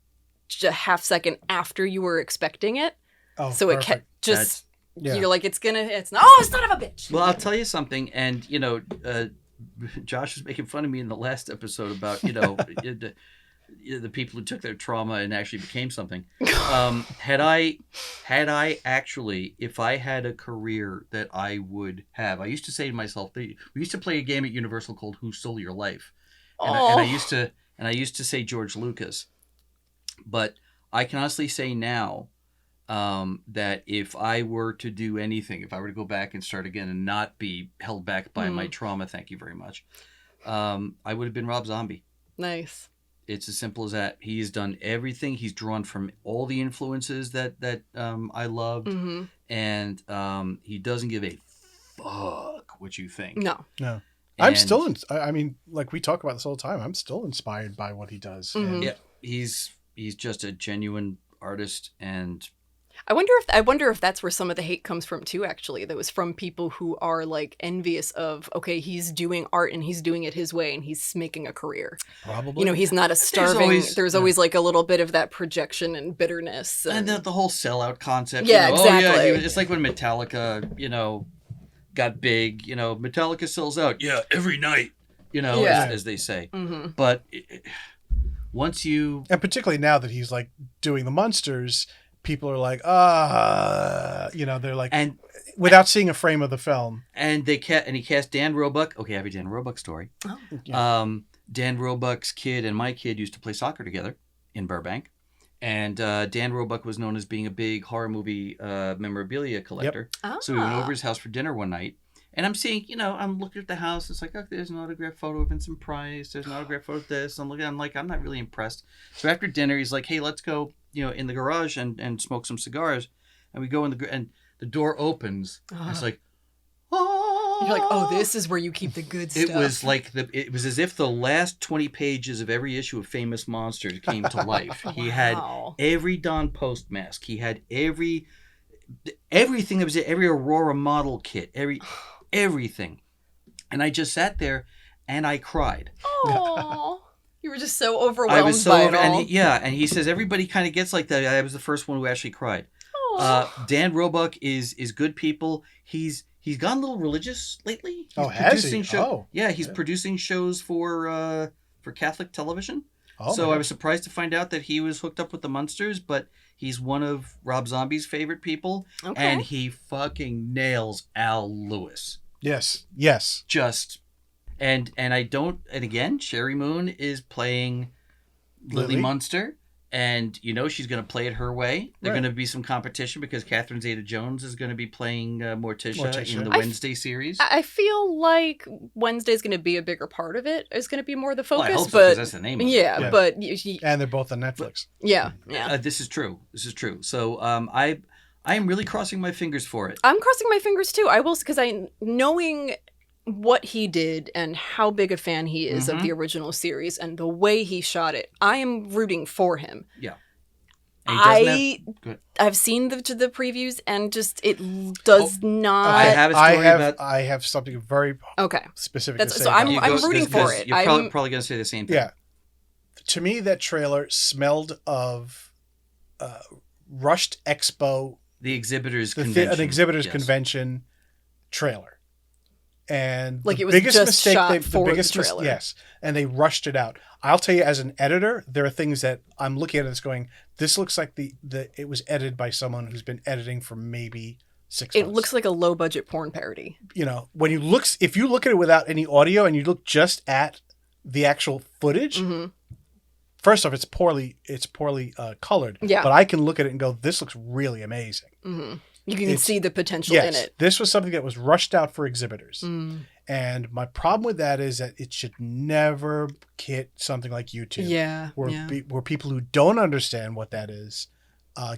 a half second after you were expecting it. Oh, So it perfect. kept just. Yeah. You're like, it's not. Oh, son of a bitch! Well, I'll tell you something, and Josh was making fun of me in the last episode about the people who took their trauma and actually became something. Had I actually, if I had a career that I would have, I used to say to myself, we used to play a game at Universal called "Who Stole Your Life," and I used to say George Lucas, but I can honestly say now. That if I were to do anything, if I were to go back and start again and not be held back by my trauma, thank you very much, I would have been Rob Zombie. Nice. It's as simple as that. He's done everything. He's drawn from all the influences that I loved, Mm-hmm. and he doesn't give a fuck what you think. No. No. I'm And- still, I mean, like we talk about this all the time. I'm still inspired by what he does. Mhm. And Yeah, he's just a genuine artist, and I wonder if that's where some of the hate comes from too, actually. That was from people who are like envious of, okay, he's doing art and he's doing it his way and he's making a career. probably. You know, he's not a starving. There's always- always like a little bit of that projection and bitterness. and the whole sellout concept. Yeah, Oh, yeah, exactly. it's like when Metallica, got big. Metallica sells out. Yeah, every night. you know, Yeah. as they say. Mm-hmm. But once you... And particularly now that he's like doing the monsters, people are like, you know, they're like, And without seeing a frame of the film. and he cast Dan Roebuck. Okay, I have a Dan Roebuck story. Yeah. Dan Roebuck's kid and my kid used to play soccer together in Burbank. And Dan Roebuck was known as being a big horror movie memorabilia collector. Yep. So we went over his house for dinner one night. And I'm seeing, you know, I'm looking at the house. It's like, oh, there's an autographed photo of Vincent Price. There's an autographed photo of this. I'm like, I'm not really impressed. So after dinner, he's like, hey, let's go, you know, in the garage and smoke some cigars. And we go in and the door opens. It's like, oh. You're like, oh, this is where you keep the good stuff. It was like it was as if the last 20 pages of every issue of Famous Monsters came to life. He had every Don Post mask. He had everything that was every Aurora model kit, everything. And I just sat there and I cried. Oh, you were just so overwhelmed I was so by it all. and he says everybody kind of gets like that. I was the first one who actually cried. Dan Roebuck is good people. He's gone a little religious lately. He's has he? He's producing shows for Catholic television. Oh, so man. I was surprised to find out that he was hooked up with the Munsters, but he's one of Rob Zombie's favorite people, and he fucking nails Al Lewis. Yes. Just and I don't. And again, Sherry Moon is playing Lily Munster. And, you know, she's going to play it her way. There's going to be some competition because Catherine Zeta-Jones is going to be playing Morticia in the Wednesday series. I feel like Wednesday's going to be a bigger part of it. It's going to be more the focus. Well, I hope so, but 'cause that's the name of it. Yeah, but... And they're both on Netflix. Yeah. This is true. So I am really crossing my fingers for it. I'm crossing my fingers, too. I will, because knowing what he did and how big a fan he is of the original series and the way he shot it, I am rooting for him. Yeah. I've seen the previews and just it does not. I have a story about. I have something very specific to say. So I'm rooting for it. You're probably going to say the same thing. Yeah. To me, that trailer smelled of rushed expo. The exhibitors convention. An exhibitors convention trailer. And like the it was biggest just mistake shot for the trailer. Yes, and they rushed it out. I'll tell you, as an editor, there are things that I'm looking at this going, this looks like it was edited by someone who's been editing for maybe 6 months. It looks like a low budget porn parody. You know, if you look at it without any audio and you look just at the actual footage, first off, it's poorly colored. Yeah. But I can look at it and go, this looks really amazing. Mm-hmm. You can see the potential in it. This was something that was rushed out for exhibitors. And my problem with that is that it should never hit something like YouTube. Where people who don't understand what that is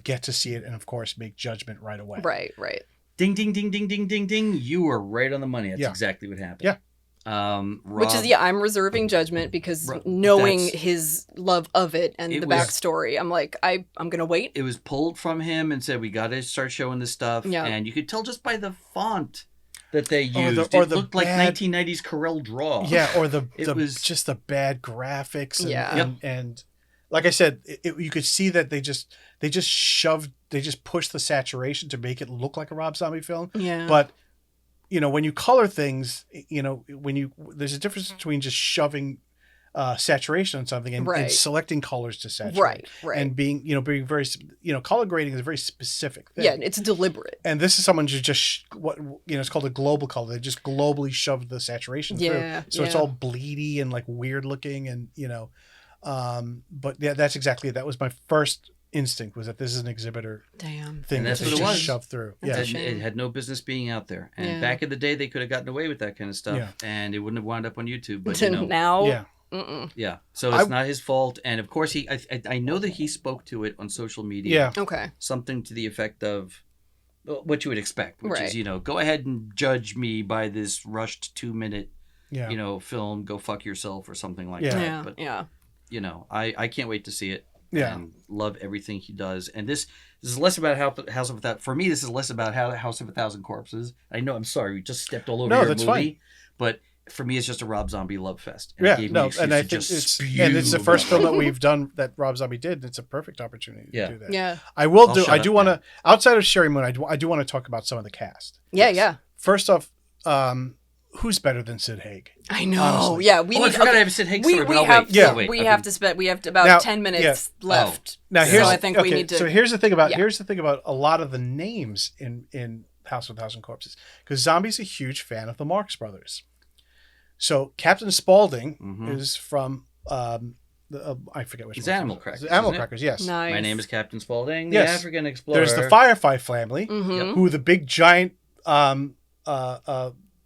get to see it and, of course, make judgment right away. Right. Ding, ding, ding, ding, ding, ding, ding. You are right on the money. That's exactly what happened. Yeah. Rob, which is I'm reserving judgment because knowing his love of it and the backstory, I'm like I'm gonna wait. It was pulled from him and said we got to start showing this stuff, and you could tell just by the font that they used. It looked like 1990s Corel Draw. Yeah, or it was just the bad graphics. And like I said, you could see that they just pushed the saturation to make it look like a Rob Zombie film. Yeah, but. You know, when you color things, there's a difference between just shoving saturation on something and selecting colors to saturate. Right. And being very, color grading is a very specific thing. Yeah, it's deliberate. And this is someone who just, it's called a global color. They just globally shoved the saturation through. So it's all bleedy and like weird looking and, but yeah, that's exactly it. That was my first instinct was that this is an exhibitor thing and that's that what it was. Shoved through. It had no business being out there. And back in the day, they could have gotten away with that kind of stuff, and it wouldn't have wound up on YouTube. But now, so it's not his fault. And of course, I know that he spoke to it on social media. Yeah, okay, something to the effect of what you would expect, which is go ahead and judge me by this rushed 2-minute, film. Go fuck yourself or something like that. But I can't wait to see it. Yeah, and love everything he does. And this is less about House of a Thousand. For me, this is less about House of a Thousand Corpses. I know. I'm sorry, we just stepped all over your movie. Fine. But for me, it's just a Rob Zombie love fest. And and I think it's the first film that we've done that Rob Zombie did. It's a perfect opportunity to do that. Yeah, I do want to outside of Sherry Moon. I do want to talk about some of the cast. Yeah. First off, who's better than Sid Haig? I know. Honestly. Yeah, we I need. forgot I have a Sid Haig story, but we I'll have. wait. Yeah. I'll wait. We I have can- We have about Now- 10 minutes left. Now So here's I think we need to. So here's the thing about Yeah. a lot of the names in House of a Thousand Corpses, because Zombie's a huge fan of the Marx Brothers. So Captain Spaulding Mhm. is from I forget which It's one. Animal Crackers, Animal isn't it? Crackers, yes. Nice. My name is Captain Spaulding, the Yes. African explorer. There's the Firefly family, Mhm. who the big giant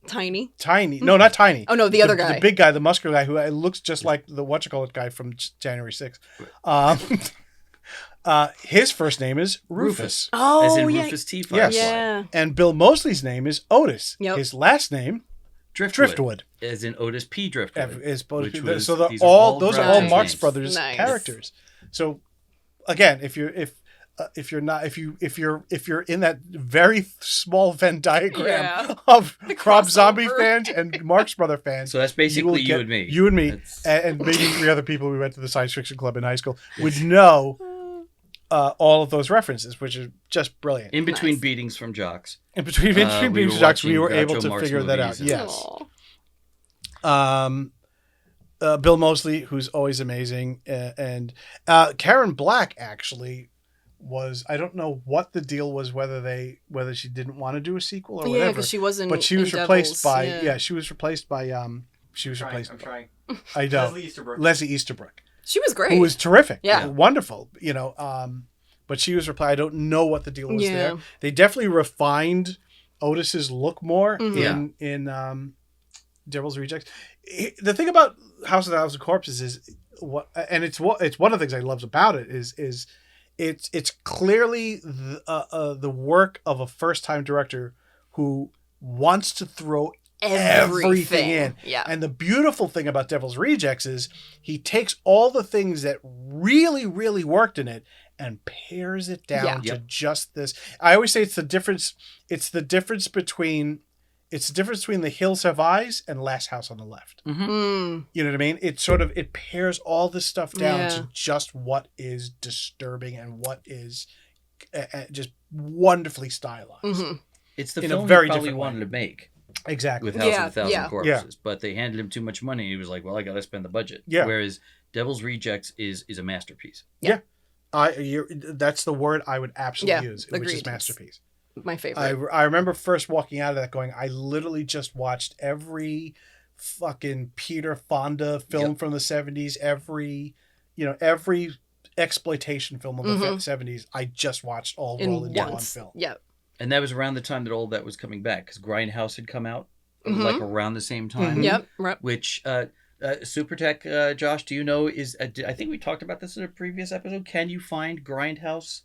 Tiny. tiny. No, not tiny. Oh no, the other guy. The big guy, the muscular guy who looks just like the whatchamacallit guy from January 6th. His first name is Rufus. Oh As in yeah. Rufus T. Yes. Firefly. Yeah. And Bill Moseley's name is Otis. Yep. His last name, Driftwood. As in Otis P. Driftwood. Is which these was- are these all those are all Brothers' Marx names. Brothers Nice. characters. So again, if you're in that very small Venn diagram Yeah. of The Rob Zombie crossover. fans and Marx Brother fans, So that's basically will you get- and me. You and me, That's- and maybe 3 other people we went to the science fiction club in high school would know all of those references, which is just brilliant. In between Nice. beats from jocks. In between we Beam were Jocks, we watching were able Groucho to Marx figure that out. movies and- Yes. Aw. Bill Moseley, who's always amazing, and Karen Black actually was. I don't know what the deal was, whether she didn't want to do a sequel or Yeah, whatever. because she wasn't. But she was replaced by she was replaced by I'm trying. I know Leslie Easterbrook. Leslie Easterbrook, She was great. who was terrific, Yeah. wonderful. But she was replaced. I don't know what the deal was Yeah. there. They definitely refined Otis's look more Mhm. in Devil's Rejects. The thing about House of a Thousand Corpses is it's one of the things I love about it is it's clearly the work of a first time director who wants to throw everything in. Yeah. And the beautiful thing about Devil's Rejects is he takes all the things that really, really worked in it and pares it down Yeah. to Yep. just this. I always say it's the difference between The Hills Have Eyes and Last House on the Left. Mm. You know what I mean? It pares all this stuff down Yeah. to just what is disturbing and what is just wonderfully stylized. Mhm. It's the In a film very he probably different way. wanted to make Exactly. with House Yeah, of a Thousand yeah. Corpses, but they handed him too much money. And he was like, "Well, I got to spend the budget." Yeah. Whereas Devil's Rejects is a masterpiece. That's the word I would absolutely Yeah, use, which is agreed. masterpiece. My favorite. I remember first walking out of that going, I literally just watched every fucking Peter Fonda film Yep. from the 70s, every exploitation film of the Mhm. 70s. I just watched all in roll into one once. film. Yeah. And that was around the time that all that was coming back, because Grindhouse had come out Mhm. like around the same time. Mhm. Yep. Right. Which Super Tech, Josh, do you know is? I think we talked about this in a previous episode. Can you find Grindhouse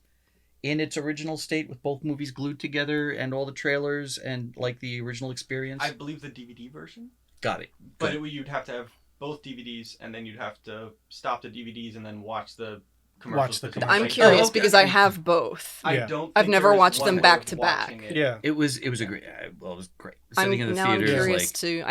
in its original state with both movies glued together and all the trailers and like the original experience? I believe the DVD version, Got it. but Good. you'd have to have both DVDs, and then you'd have to stop the DVDs and then watch the commercials. the between. commercials. I'm Like, curious okay. because I have both. I Yeah. don't. I've think never there is watched one them way back of to back. watching it. Yeah. It was a great. Well, it was great. I'm Sitting in the theater is curious like. to.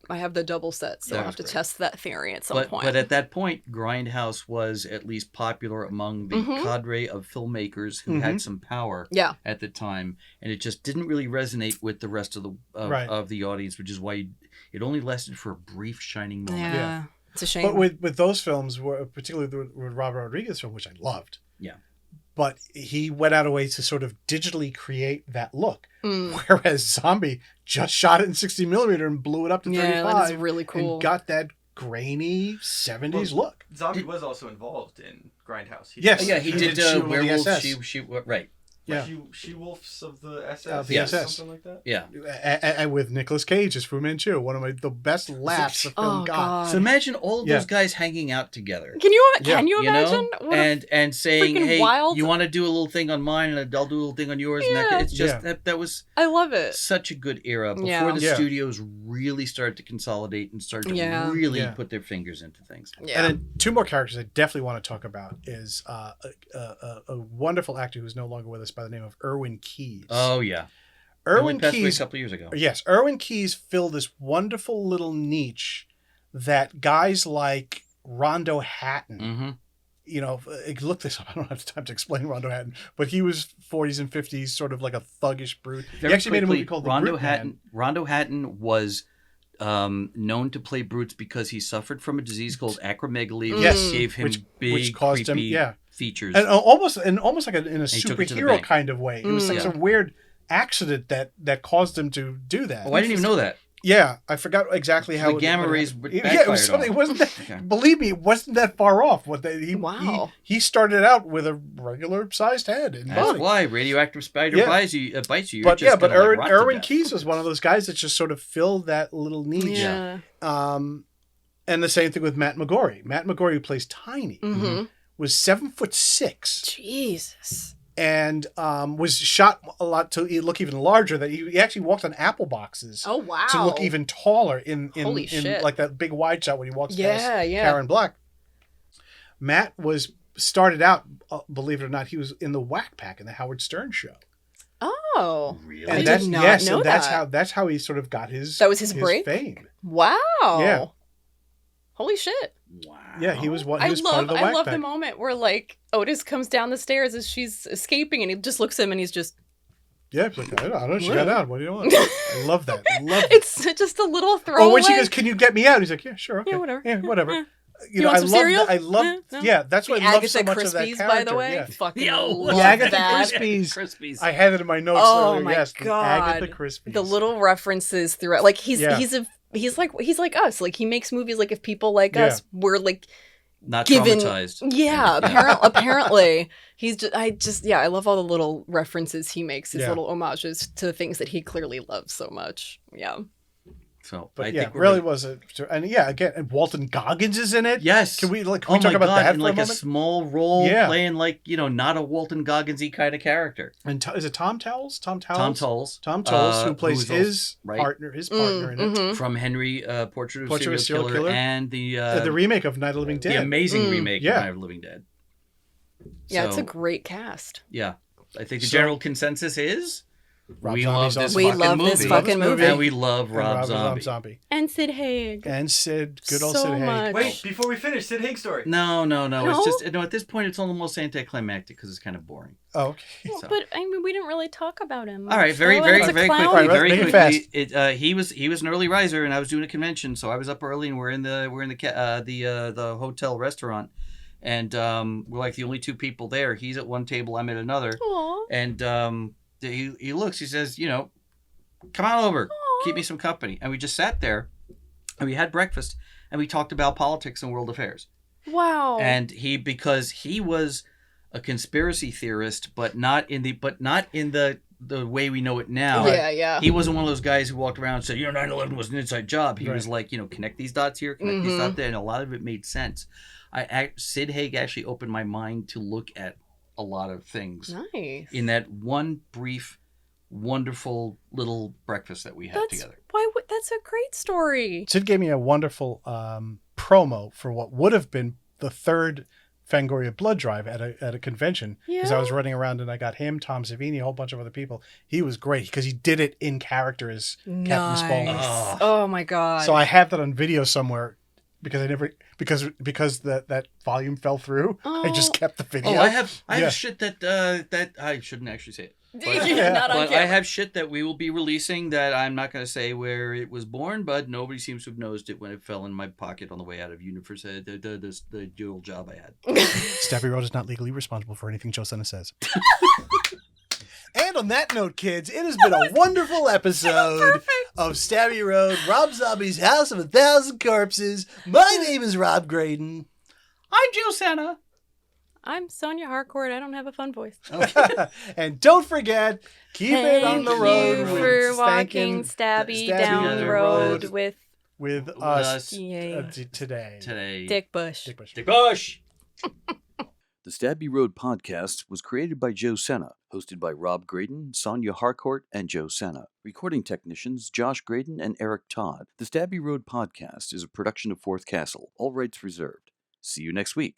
I have the double set, so That I'll have was to great. test that theory at some point. But at that point, Grindhouse was at least popular among the Mhm. cadre of filmmakers who had some power Yeah. at the time, and it just didn't really resonate with the rest of Right. of the audience, which is why it only lasted for a brief shining moment. Yeah. Yeah. It's a shame. But with those films, particularly with Robert Rodriguez film, which I loved. Yeah. But he went out of way to sort of digitally create that look. Mm. Whereas Zombie just shot it in 60mm and blew it up to 35. Yeah, that is really cool. And got that grainy 70s look. Zombie was also involved in Grindhouse. Yes. Oh, yeah, he He did did She-Wolf of the Werewolf. SS. Right. Yeah. She-Wolves of the SS. Of the Yes. SS. Something like that. Yeah. And with Nicolas Cage as Fu Manchu, one of the best laughs the film Oh, got. God. So imagine all of Yeah. those guys hanging out together. Can you Yeah. you You imagine? know, What a- and saying, freaking "Hey, wild- you want to do a little thing on mine, and I'll do a little thing on yours." Yeah. And it's just Yeah. that was I love it. such a good era before Yeah. the Yeah. studios really started to consolidate and start to Yeah. really Yeah. put their fingers into things. Yeah. And then 2 more characters I definitely want to talk about is a wonderful actor who's no longer with us by the name of Erwin Keyes. Oh yeah, Erwin He passed away a Keyes, couple years ago. yes, Erwin Keyes filled this wonderful little niche that guys like Rondo Hatton, Mm-hmm. look this up. I don't have time to explain Rondo Hatton, but he was 40s and 50s, sort of like a thuggish brute. He actually made a movie called The Rondo Brute Hatton. Man. Rondo Hatton was known to play brutes because he suffered from a disease called acromegaly, Yes. which gave him Which caused creepy him, features. and almost like in a he took it to the superhero bank. kind of way. It was like Yeah. some weird accident that caused him to do that. Oh, I didn't even know that. Yeah, I forgot exactly how the gamma what rays happened. backfired Yeah, it was something. on It wasn't that, Okay. believe me, it wasn't that far off. Wow. He started out with a regular sized head and That's body. why radioactive spider Yeah. bites you. You're But just but gonna, like, rot to Erwin death. Keyes was one of those guys that just sort of filled that little niche. Yeah. And the same thing with Matt McGorry. Matt McGorry, who plays Tiny, Mm-hmm. was 7'6" Jesus. and was shot a lot to look even larger. That he actually walked on apple boxes Oh wow. to look even taller in Holy in shit. like that big wide shot when he walks Yeah, past yeah. Karen Black. Matt started out, believe it or not, he was in the Whack Pack in the Howard Stern show. Oh. Really? I And did that's not yes, know and that's that. that's how he sort of got his That was his break? fame. Wow. Yeah. Holy shit. Wow. Yeah, he was one. He I was part of love the Whack the Pack. moment where like Otis comes down the stairs as she's escaping and he just looks at him and he's just Yeah, he's like, I don't know. She got out. What do you want? I love that. Love it. it's just a little throwaway. Oh, when she goes, "Can you get me out?" He's like, "Yeah, sure, okay, Yeah, whatever. yeah, whatever." Yeah. You You know, want I some love cereal? that. I love, No? yeah, that's The why I love Agatha so much of that Crispies, character. by the way. Yeah. Fucking Yo, love the Agatha that. Crispies. Crispies. I had it in my notes Oh earlier. my Yes, the God. Agatha Crispies. The little references throughout, like he's Yeah. he's like us. Like he makes movies like if people like Yeah. us were like Not given. traumatized. Yeah, apparently he's just I love all the little references he makes. His Yeah. little homages to things that he clearly loves so much. Yeah. So But I yeah, think we're really ready. was a, and yeah, again, and Walton Goggins is in it. Yes. Can we Oh talk my about God, that in for like a moment? small role, Yeah. playing like not a Walton Goggins-y kind of character. And is it Tom Towles? Tom Towles. Tom Tolles. Tom Towles, who who plays is also- his right. partner in it. Mhm. From Henry, Portrait of a Serial Killer, and the The remake of Night of the Living the Dead. amazing remake Yeah. of Night of the Living Dead. Yeah, it's So, a great cast. Yeah, I think the So- general consensus is Rob we Zombie's love this awesome. We fucking love movie. this fucking movie. and we love And Rob Zombie. And Sid Haig. And Sid, good old So Sid Haig. much. Wait, before we finish, Sid Haig story. No. No? It's just at this point it's almost anticlimactic because it's kind of boring. Oh, okay. Well, So- but I mean, we didn't really talk about him. All right, very It's a very clown. quickly, All right, very make it quickly. fast. He was an early riser, and I was doing a convention, so I was up early, and we're in the hotel restaurant, and we're like the only two people there. He's at one table, I'm at another, Aw. and he looks, he says, come on over, Aw. keep me some company, and we just sat there, and we had breakfast, and we talked about politics and world affairs, Wow. and because he was a conspiracy theorist, but not in the way we know it now. yeah. He wasn't one of those guys who walked around and said, 9/11 was an inside job. He Right. was like, connect these dots here, connect these dots there, and a lot of it made sense. Sid Haig actually opened my mind to look at a lot of things Nice. in that one brief, wonderful little breakfast that we had together. That's a great story. Sid gave me a wonderful promo for what would have been the third Fangoria blood drive at a convention, because I was running around and I got him, Tom Savini, a whole bunch of other people. He was great because he did it in character as Captain Spaulding. Oh. Oh my god. So I have that on video somewhere because I never because that volume fell through. I just Oh. kept the video. Oh, I have Yeah. shit that I shouldn't actually say it. But, Yeah, not on but I camera. have shit that we will be releasing that I'm not going to say where it was born, but nobody seems to have noticed it when it fell in my pocket on the way out of university, the dual job I had. Stabby Road is not legally responsible for anything Joe Senna says. And on that note, kids, it has been a wonderful episode of Stabby Road, Rob Zombie's House of 1,000 Corpses. My name is Rob Graydon. I'm Joe Senna. I'm Sonia Harcourt. I don't have a fun voice. And don't forget, keep it on the Thank road you with for Stankin' walking Stabby Stabby down down the the road road. with us Yay. today. Today. Dick Bush. Dick Bush. Dick Bush. The Stabby Road podcast was created by Joe Senna, hosted by Rob Graydon, Sonia Harcourt, and Joe Senna. Recording technicians Josh Graydon and Eric Todd. The Stabby Road podcast is a production of Fourth Castle. All rights reserved. See you next week.